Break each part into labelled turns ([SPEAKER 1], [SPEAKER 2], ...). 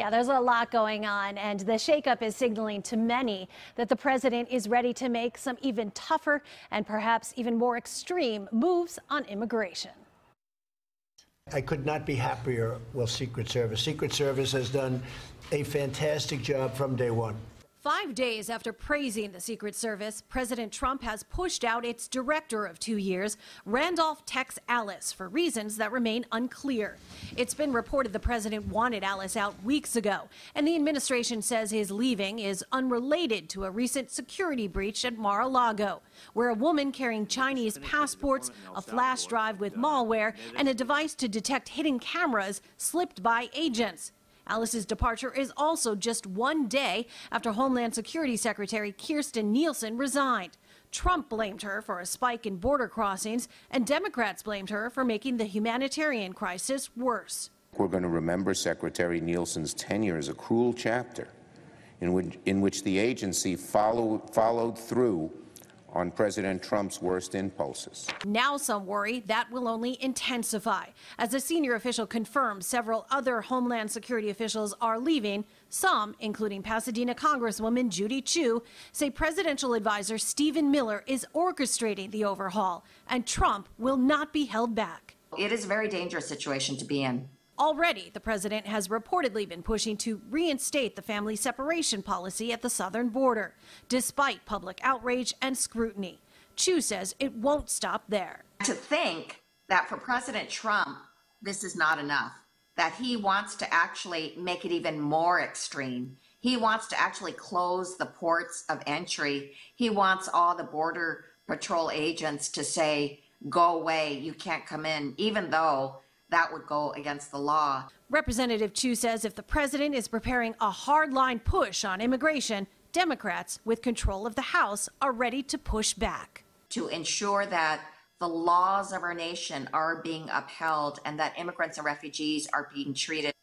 [SPEAKER 1] Yeah, there's a lot going on, and the shakeup is signaling to many that the president is ready to make some even tougher and perhaps even more extreme moves on immigration.
[SPEAKER 2] I could not be happier with Secret Service. Secret Service has done a fantastic job from day one.
[SPEAKER 1] 5 days after praising the Secret Service, President Trump has pushed out its director of 2 years, Randolph Alles, for reasons that remain unclear. It's been reported the president wanted Alles out weeks ago, and the administration says his leaving is unrelated to a recent security breach at Mar-a-Lago, where a woman carrying Chinese passports, a flash drive with malware, and a device to detect hidden cameras slipped by agents. Allis's departure is also just 1 day after Homeland Security Secretary Kirstjen Nielsen resigned. Trump blamed her for a spike in border crossings, and Democrats blamed her for making the humanitarian crisis worse.
[SPEAKER 3] We're going to remember Secretary Nielsen's tenure as a cruel chapter in which the agency followed through on President Trump's worst impulses.
[SPEAKER 1] Now some worry that will only intensify. As a senior official confirms several other Homeland Security officials are leaving, some, including Pasadena Congresswoman Judy Chu, say presidential advisor Stephen Miller is orchestrating the overhaul, and Trump will not be held back.
[SPEAKER 4] It is a very dangerous situation to be in.
[SPEAKER 1] Already, the president has reportedly been pushing to reinstate the family separation policy at the southern border, despite public outrage and scrutiny. Chu says it won't stop there.
[SPEAKER 4] To think that for President Trump, this is not enough, that he wants to actually make it even more extreme. He wants to actually close the ports of entry. He wants all the Border Patrol agents to say, go away, you can't come in, even though that would go against the law.
[SPEAKER 1] Representative Chu says if the president is preparing a hardline push on immigration, Democrats with control of the House are ready to push back.
[SPEAKER 4] To ensure that the laws of our nation are being upheld and that immigrants and refugees are being treated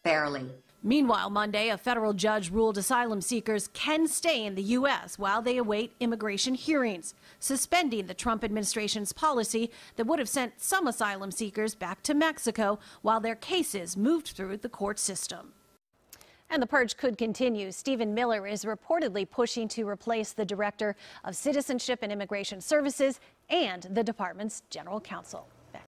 [SPEAKER 4] fairly.
[SPEAKER 1] Meanwhile, Monday, a federal judge ruled asylum seekers can stay in the U.S. while they await immigration hearings, suspending the Trump administration's policy that would have sent some asylum seekers back to Mexico while their cases moved through the court system. And the purge could continue. Stephen Miller is reportedly pushing to replace the director of Citizenship and Immigration Services and the department's general counsel.